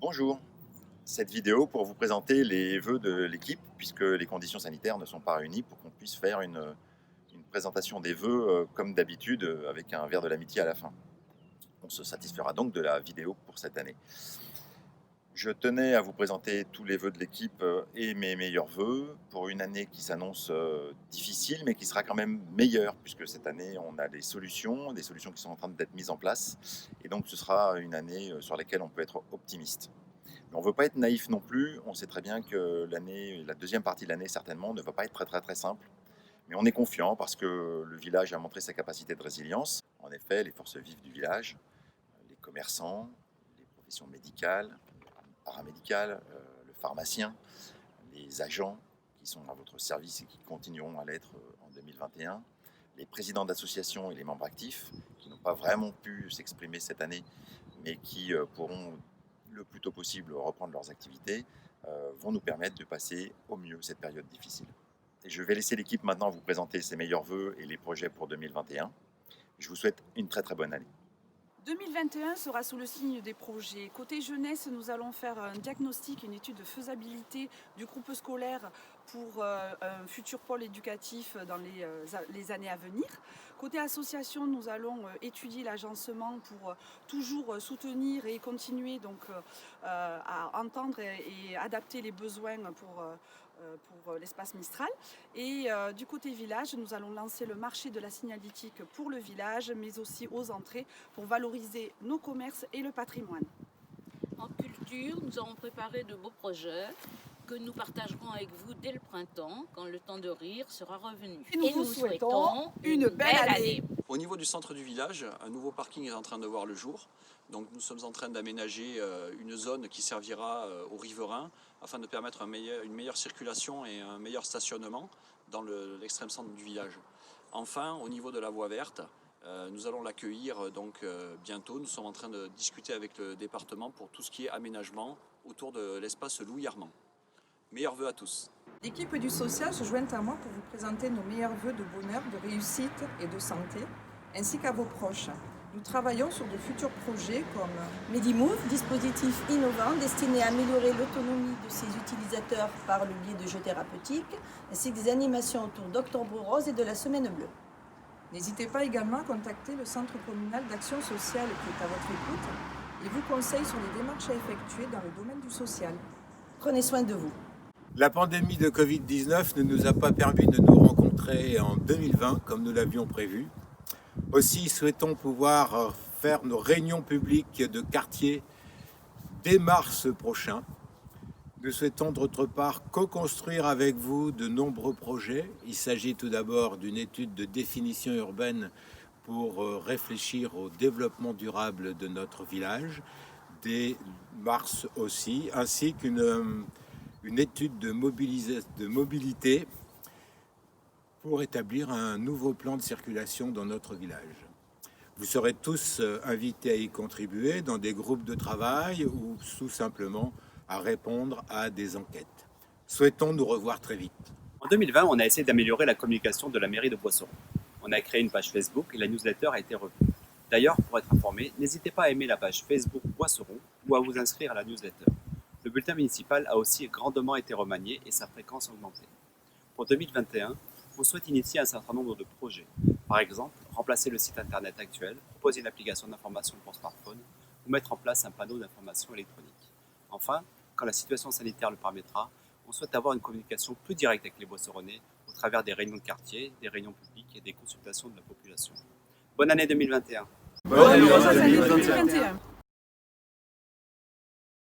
Bonjour, cette vidéo pour vous présenter les vœux de l'équipe, puisque les conditions sanitaires ne sont pas réunies pour qu'on puisse faire une présentation des vœux comme d'habitude avec un verre de l'amitié à la fin. On se satisfera donc de la vidéo pour cette année. Je tenais à vous présenter tous les vœux de l'équipe et mes meilleurs vœux pour une année qui s'annonce difficile, mais qui sera quand même meilleure, puisque cette année, on a des solutions qui sont en train d'être mises en place. Et donc, ce sera une année sur laquelle on peut être optimiste. Mais on ne veut pas être naïf non plus. On sait très bien que la deuxième partie de l'année, certainement, ne va pas être très simple. Mais on est confiant parce que le village a montré sa capacité de résilience. En effet, les forces vives du village, les commerçants, les professions médicales, paramédicales, le pharmacien, les agents qui sont à votre service et qui continueront à l'être en 2021, les présidents d'associations et les membres actifs qui n'ont pas vraiment pu s'exprimer cette année, mais qui pourront le plus tôt possible reprendre leurs activités, vont nous permettre de passer au mieux cette période difficile. Et je vais laisser l'équipe maintenant vous présenter ses meilleurs vœux et les projets pour 2021. Je vous souhaite une très bonne année. 2021 sera sous le signe des projets. Côté jeunesse, nous allons faire un diagnostic, une étude de faisabilité du groupe scolaire pour un futur pôle éducatif dans les années à venir. Côté association, nous allons étudier l'agencement pour toujours soutenir et continuer donc, à entendre et adapter les besoins pour l'espace Mistral. Et du côté village, nous allons lancer le marché de la signalétique pour le village, mais aussi aux entrées pour valoriser nos commerces et le patrimoine. En culture, nous avons préparé de beaux projets que nous partagerons avec vous dès le printemps, quand le temps de rire sera revenu. Et nous vous souhaitons une belle année. Au niveau du centre du village, un nouveau parking est en train de voir le jour. Donc nous sommes en train d'aménager une zone qui servira aux riverains afin de permettre une meilleure circulation et un meilleur stationnement dans l'extrême centre du village. Enfin, au niveau de la voie verte, nous allons l'accueillir bientôt. Nous sommes en train de discuter avec le département pour tout ce qui est aménagement autour de l'espace Louis Armand. Meilleurs vœux à tous. L'équipe du social se joint à moi pour vous présenter nos meilleurs vœux de bonheur, de réussite et de santé, ainsi qu'à vos proches. Nous travaillons sur de futurs projets comme Medimove, dispositif innovant destiné à améliorer l'autonomie de ses utilisateurs par le biais de jeux thérapeutiques, ainsi que des animations autour d'Octobre Rose et de la Semaine Bleue. N'hésitez pas également à contacter le Centre communal d'action sociale qui est à votre écoute et vous conseille sur les démarches à effectuer dans le domaine du social. Prenez soin de vous. La pandémie de Covid-19 ne nous a pas permis de nous rencontrer en 2020 comme nous l'avions prévu. Aussi souhaitons pouvoir faire nos réunions publiques de quartier dès mars prochain. Nous souhaitons d'autre part co-construire avec vous de nombreux projets. Il s'agit tout d'abord d'une étude de définition urbaine pour réfléchir au développement durable de notre village, dès mars aussi, ainsi qu'une étude de mobilité pour établir un nouveau plan de circulation dans notre village. Vous serez tous invités à y contribuer dans des groupes de travail ou tout simplement à répondre à des enquêtes. Souhaitons nous revoir très vite. En 2020, on a essayé d'améliorer la communication de la mairie de Boisseron. On a créé une page Facebook et la newsletter a été revue. D'ailleurs, pour être informé, n'hésitez pas à aimer la page Facebook Boisseron ou à vous inscrire à la newsletter. Le bulletin municipal a aussi grandement été remanié et sa fréquence augmentée. Pour 2021, on souhaite initier un certain nombre de projets. Par exemple, remplacer le site internet actuel, proposer une application d'information pour smartphone ou mettre en place un panneau d'information électronique. Enfin, quand la situation sanitaire le permettra, on souhaite avoir une communication plus directe avec les Boisseronnais au travers des réunions de quartier, des réunions publiques et des consultations de la population. Bonne année 2021. Bonne année 2021.